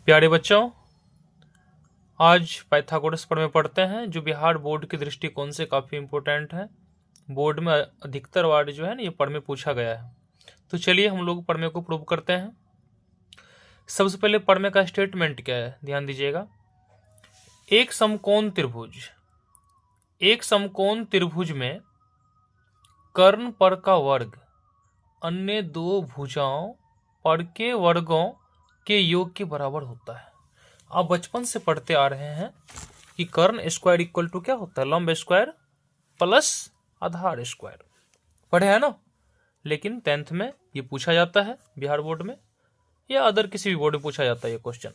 प्यारे बच्चों, आज पाइथागोरस प्रमेय पढ़ते हैं जो बिहार बोर्ड के दृष्टिकोण से काफ़ी इम्पोर्टेंट है। बोर्ड में अधिकतर बार जो है ना ये प्रमेय पूछा गया है। तो चलिए हम लोग प्रमेय को प्रूव करते हैं। सबसे पहले प्रमेय का स्टेटमेंट क्या है, ध्यान दीजिएगा। एक समकोण त्रिभुज में कर्ण पर का वर्ग अन्य दो भुजाओं पर के वर्गों के योग के बराबर होता है। आप बचपन से पढ़ते आ रहे हैं कि कर्ण स्क्वायर इक्वल टू क्या होता है, लंब स्क्वायर प्लस आधार स्क्वायर, पढ़े हैं ना। लेकिन 10th में ये पूछा जाता है, बिहार बोर्ड में या अदर किसी भी बोर्ड में पूछा जाता है ये क्वेश्चन।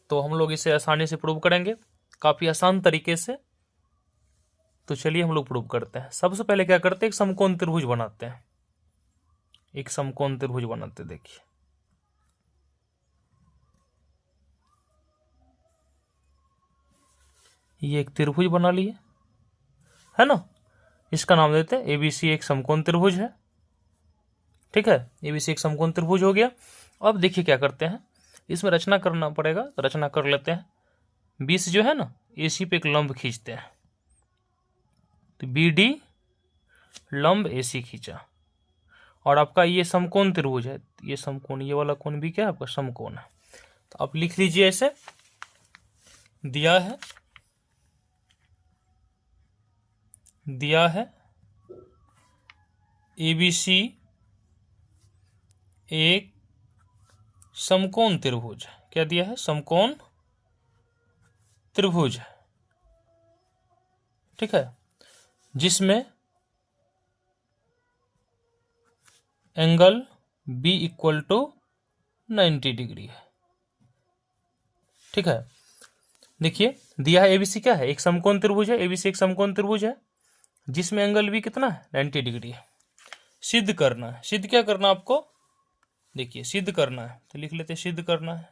तो हम लोग इसे आसानी से प्रूव करेंगे, काफी आसान तरीके से। तो चलिए हम लोग प्रूव करते हैं। सबसे पहले क्या करते हैं, एक समकोण त्रिभुज बनाते हैं। एक समकोण त्रिभुज बनाते, देखिए ये एक त्रिभुज बना लिए है ना। इसका नाम देते हैं एबीसी। एक समकोण त्रिभुज है, ठीक है। एबीसी एक समकोण त्रिभुज हो गया। अब देखिए क्या करते हैं, इसमें रचना करना पड़ेगा, तो रचना कर लेते हैं। 20 जो है ना, एसी पे एक लंब खींचते हैं, तो बीडी लंब एसी खींचा। और आपका ये समकोण त्रिभुज है, ये समकोण, ये वाला कोण भी क्या है आपका समकोण है। तो आप लिख लीजिए, ऐसे दिया है एबीसी एक समकोण त्रिभुज। क्या दिया है, समकोण त्रिभुज है, ठीक है, जिसमें angle B equal to 90 degree है, ठीक है। देखिए दिया है एबीसी क्या है, एक समकोण त्रिभुज है। एबीसी एक समकोण त्रिभुज है जिसमें एंगल बी कितना है, 90 डिग्री है। सिद्ध करना है। सिद्ध क्या करना आपको, देखिए सिद्ध करना है, तो लिख लेते हैं सिद्ध करना है।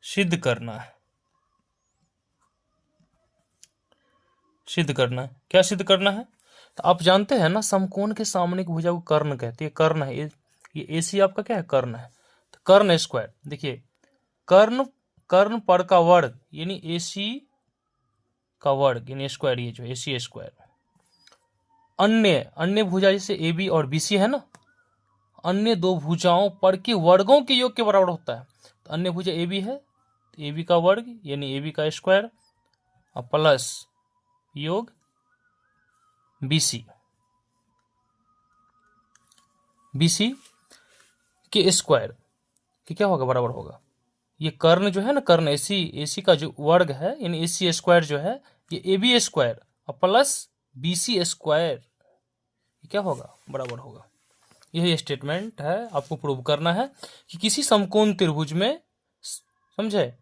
सिद्ध करना है, सिद्ध करना है। क्या सिद्ध करना है, तो आप जानते हैं ना समकोण के सामने की भुजा को कर्ण कहते हैं। कर्ण है ये एसी आपका क्या है, कर्ण है। तो कर्ण स्क्वायर, देखिए कर्ण पर का वर्ग यानी एसी का वर्ग यानी स्क्वायर, ये जो एसी स्क्वायर। अन्य भुजा जैसे ए बी और बी सी है ना, अन्य दो भुजाओं पर के वर्गों के योग के बराबर होता है। तो अन्य भुजा ए बी है, तो ए बी का वर्ग यानी ए बी का स्क्वायर और प्लस योग बीसी, बीसी के स्क्वायर कि क्या होगा, बराबर होगा। ये कर्ण जो है ना, कर्ण एसी का जो वर्ग है यानी एसी स्क्वायर जो है, ये ए बी स्क्वायर और प्लस बीसी स्क्वायर, क्या होगा, बराबर होगा। यही स्टेटमेंट है, आपको प्रूव करना है कि किसी समकोण त्रिभुज में, समझे,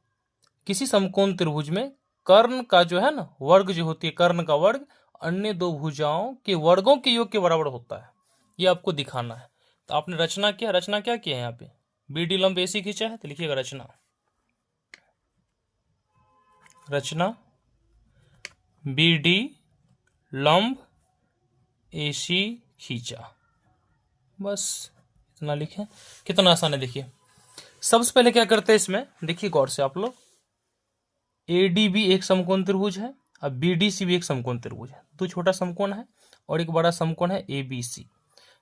किसी समकोण त्रिभुज में कर्ण का जो है ना वर्ग जो होती है, कर्ण का वर्ग अन्य दो भुजाओं के वर्गों के योग के बराबर होता है। ये आपको दिखाना है। तो आपने रचना क्या किया है यहाँ पे, बीडी लंब एसी खींचा है, तो लिखिएगा रचना बीडी लंब एसी खींचा, बस इतना लिखें। कितना आसान है, देखिए सबसे पहले क्या करते हैं इसमें, देखिए गौर से आप लोग। एडीबी एक समकोण त्रिभुज है, अब बीडीसी भी एक समकोण त्रिभुज है। दो छोटा समकोण है और एक बड़ा समकोण है एबीसी।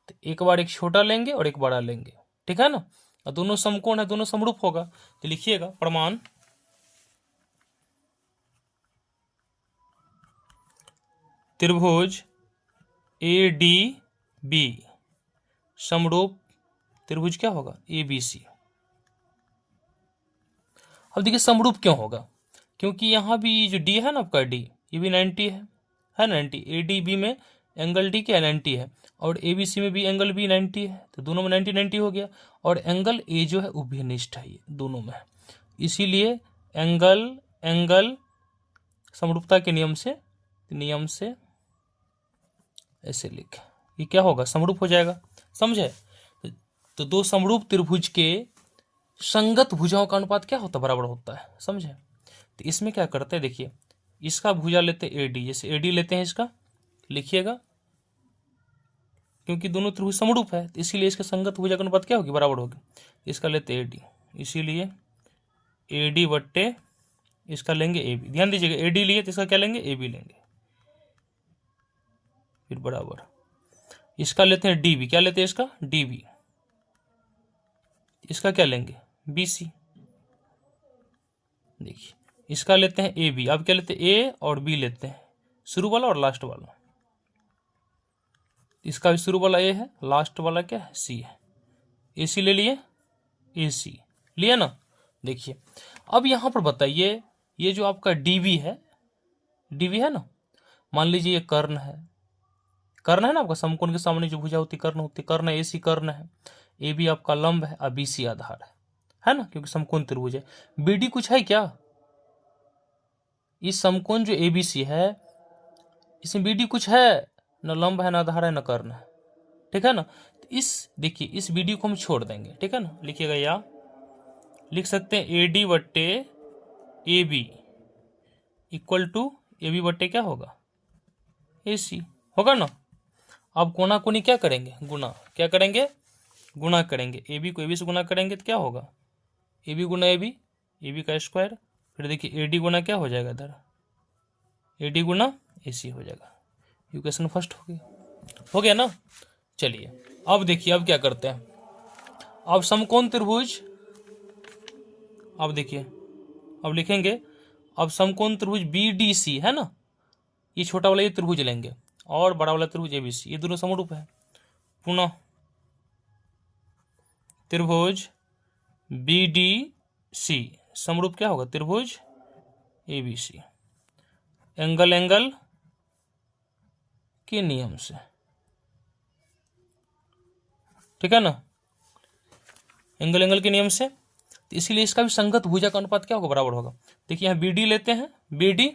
तो एक बार एक छोटा लेंगे और एक बड़ा लेंगे, ठीक है ना। और दोनों समकोण है, दोनों समरूप होगा। तो लिखिएगा प्रमाण त्रिभुज एडीबी समरूप त्रिभुज क्या होगा, एबीसी। अब देखिए समरूप क्यों होगा, क्योंकि यहाँ भी जो डी है ना आपका, डी ये भी 90 है 90। एडीबी में एंगल डी क्या 90 है और एबीसी में भी एंगल बी 90 है, तो दोनों में 90 हो गया। और एंगल ए जो है उभयनिष्ठ है, ये दोनों में, इसीलिए एंगल समरूपता के नियम से ऐसे लिख, ये क्या होगा, समरूप हो जाएगा, समझे। तो दो समरूप त्रिभुज के संगत भुजाओं का अनुपात क्या होता है, बराबर होता है, समझे। तो इसमें क्या करते हैं, देखिए इसका भुजा लेते हैं एडी, जैसे एडी लेते हैं इसका, लिखिएगा क्योंकि दोनों त्रिभुज समरूप है, तो इसीलिए इसके संगत भुजा का अनुपात क्या होगी, बराबर होगी। इसका लेते ए डी, इसीलिए ए डी बट्टे इसका लेंगे ए बी। ध्यान दीजिएगा ए डी लिए तो इसका क्या लेंगे, ए बी लेंगे, फिर बराबर इसका लेते हैं डी बी, क्या लेते हैं इसका डी बी, इसका क्या लेंगे बी सी। देखिए इसका लेते हैं ए बी, अब क्या लेते हैं ए और बी लेते हैं, शुरू वाला और लास्ट वाला। इसका भी शुरू वाला ए है, लास्ट वाला क्या है सी है, ए सी ले लिए, ए सी लिया ना। देखिए अब यहां पर बताइए ये जो आपका डीवी है, डीवी है ना, मान लीजिए ये कर्ण है, कर्ण है ना आपका, समकोण के सामने जो भुजा होती कर्ण होती, कर्ण ए सी कर्ण है, ए बी आपका लंब है और बी सी आधार है ना, क्योंकि समकोण त्रिभुज है। बी डी कुछ है क्या, इस समकोण जो ए बी सी है इसमें बी डी कुछ है, न लंब है, न आधार है, न कर्ण है, ठीक है ना। तो इस देखिए इस बी डी को हम छोड़ देंगे, ठीक है ना, लिखिएगा या लिख सकते हैं ए डी बट्टे A B equal to A B बट्टे क्या होगा ए सी होगा ना। अब कोना कोनी क्या करेंगे, गुना, क्या करेंगे गुना करेंगे, ए बी को ए बी से गुना करेंगे तो क्या होगा ए बी गुना ए बी का स्क्वायर, फिर देखिए ए डी गुना क्या हो जाएगा इधर ए डी गुना ए सी हो जाएगा। इक्वेशन फर्स्ट हो गया ना। चलिए अब देखिए अब क्या करते हैं, अब समकोण त्रिभुज, अब देखिए अब लिखेंगे, अब समकोण त्रिभुज बी डी सी है ना, ये छोटा वाला ये त्रिभुज लेंगे और बड़ा वाला त्रिभुज ए बी सी, ये दोनों समरूप है। पुनः त्रिभुज बी डी सी समरूप क्या होगा त्रिभुज A B C, angle angle के नियम से, ठीक है ना, एंगल एंगल के नियम से। तो इसीलिए इसका भी संगत भुजा का अनुपात क्या होगा बराबर होगा। देखिए यहां बी डी लेते हैं, बी डी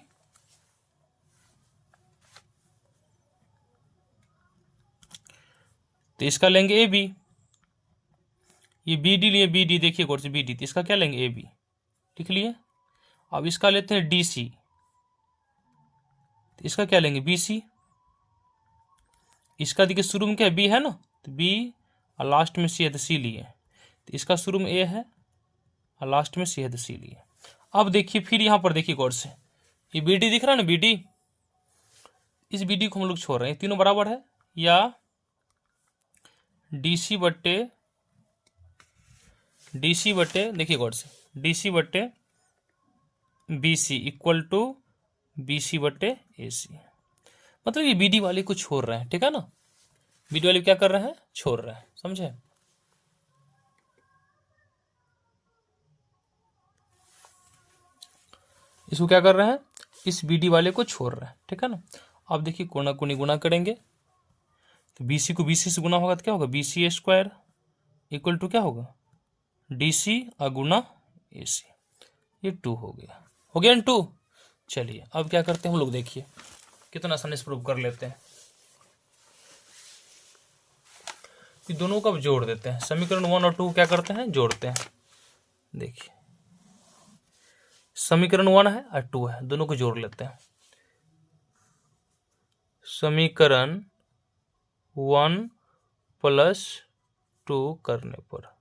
तो इसका लेंगे ए बी, ये बी डी लिए बी डी, देखिए गौर से बी डी, तो इसका क्या लेंगे ए बी, लिख लिए। अब इसका लेते हैं डी सी, तो इसका क्या लेंगे बी सी, इसका देखिए शुरू में क्या है बी है ना, तो बी और लास्ट में सी है तो सी लिए, तो इसका शुरू में ए है और लास्ट में सी है तो सी लिए। अब देखिए फिर यहां पर देखिए गौर से ये बी डी दिख रहा है ना, बी डी, इस बी डी को हम लोग छोड़ रहे हैं, तीनों बराबर है, या डी सी बट्टे देखिए गौर से डी सी बट्टे B C equal to B C बट्टे ए सी, मतलब ये बी डी वाले को छोड़ रहे हैं, ठीक है ना, बी डी वाले क्या कर रहे हैं छोड़ रहे हैं, समझे। इसको क्या कर रहे हैं, इस बी डी वाले को छोड़ रहे हैं, ठीक है ना। अब देखिए कोना कोनी गुना करेंगे, तो बी सी को बी सी से गुना होगा तो क्या होगा B C square equal to क्या होगा डी सी गुना ए सी, ये 2 हो गया ना 2। चलिए अब क्या करते हैं हम लोग, देखिए कितना आसानी से प्रूव कर लेते हैं, कि दोनों का जोड़ देते हैं, समीकरण 1 और 2 क्या करते हैं जोड़ते हैं। देखिए समीकरण 1 है और 2 है, दोनों को जोड़ लेते हैं। समीकरण 1 प्लस 2 करने पर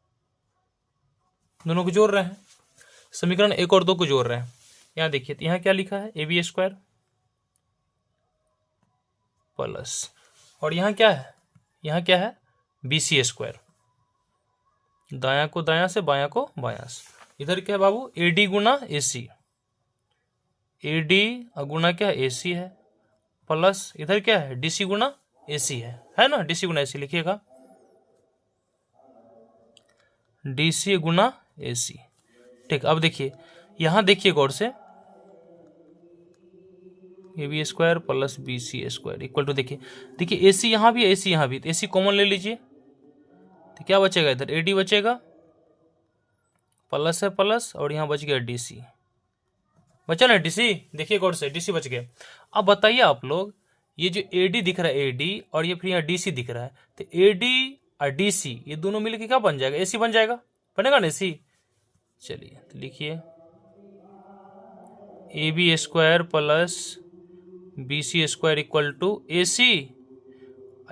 दोनों को जोड़ रहे हैं, समीकरण 1 और 2 को जोड़ रहे हैं। यहां देखिए तो यहां क्या लिखा है ए बी स्क्वायर प्लस, और यहां क्या है बी सी स्क्वायर, दायां को दायां से बायां को बायां से। इधर क्या है बाबू A D Guna A C, A D गुना क्या ए सी है, प्लस इधर क्या है डी सी गुना ए सी है ना, डी सी गुना ए सी लिखिएगा, डी सी गुना ए सी, ठीक। अब देखिए यहां देखिए गौर से A B square plus B C square equal to, देखिए ए सी यहां भी है ए सी यहां भी, तो ए सी कॉमन ले लीजिए, तो क्या बचेगा इधर ए डी बचेगा, प्लस है प्लस, और यहां बच गया डी सी, बचा ना डी सी, देखिए गौर से डी सी बच गया। अब बताइए आप लोग ये जो ए डी दिख रहा है ए डी, और ये फिर यहाँ डी सी दिख रहा है, तो ए डी और डी सी ये दोनों मिलकर क्या बन जाएगा ए सी बन जाएगा, बनेगा ना ए सी। चलिए तो लिखिए A B square plus B C square equal to A C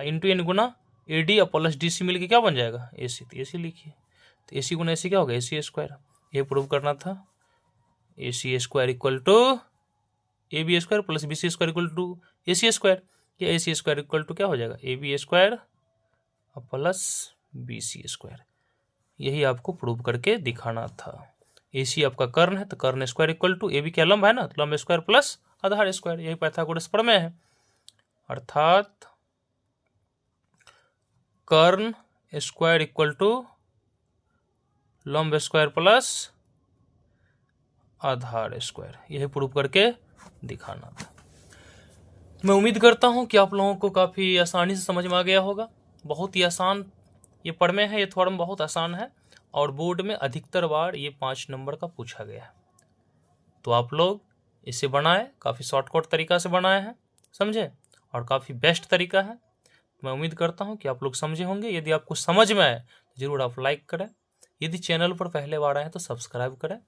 into N गुना ए डी और प्लस डी सी मिलकर क्या बन जाएगा ए सी, तो ए सी लिखिए। तो AC गुना AC क्या होगा, AC स्क्वायर। ये प्रूव करना था। AC square equal to AB square plus BC square equal to AC square. या AC स्क्वायर इक्वल टू क्या हो जाएगा, AB square plus BC square. यही आपको प्रूव करके दिखाना था। AC आपका कर्ण है तो कर्ण स्क्वायर इक्वल टू AB क्या लंब है ना, तो लंब स्क्वायर प्लस आधार स्क्वायर। यही पाइथागोरस प्रमेय है। अर्थात कर्ण स्क्वायर इक्वल टू लंब स्क्वायर प्लस आधार स्क्वायर। यही प्रूव करके दिखाना था। मैं उम्मीद करता हूं कि आप लोगों को काफ़ी आसानी से समझ में आ गया होगा। बहुत ही आसान ये प्रमेय है, ये थ्योरम बहुत आसान है और बोर्ड में अधिकतर बार ये 5 नंबर का पूछा गया है। तो आप लोग इसे बनाए, काफ़ी शॉर्टकट तरीका से बनाए हैं, समझे, और काफ़ी बेस्ट तरीका है। मैं उम्मीद करता हूं कि आप लोग समझे होंगे। यदि आपको समझ में आए तो जरूर आप लाइक करें। यदि चैनल पर पहले बार आए हैं तो सब्सक्राइब करें।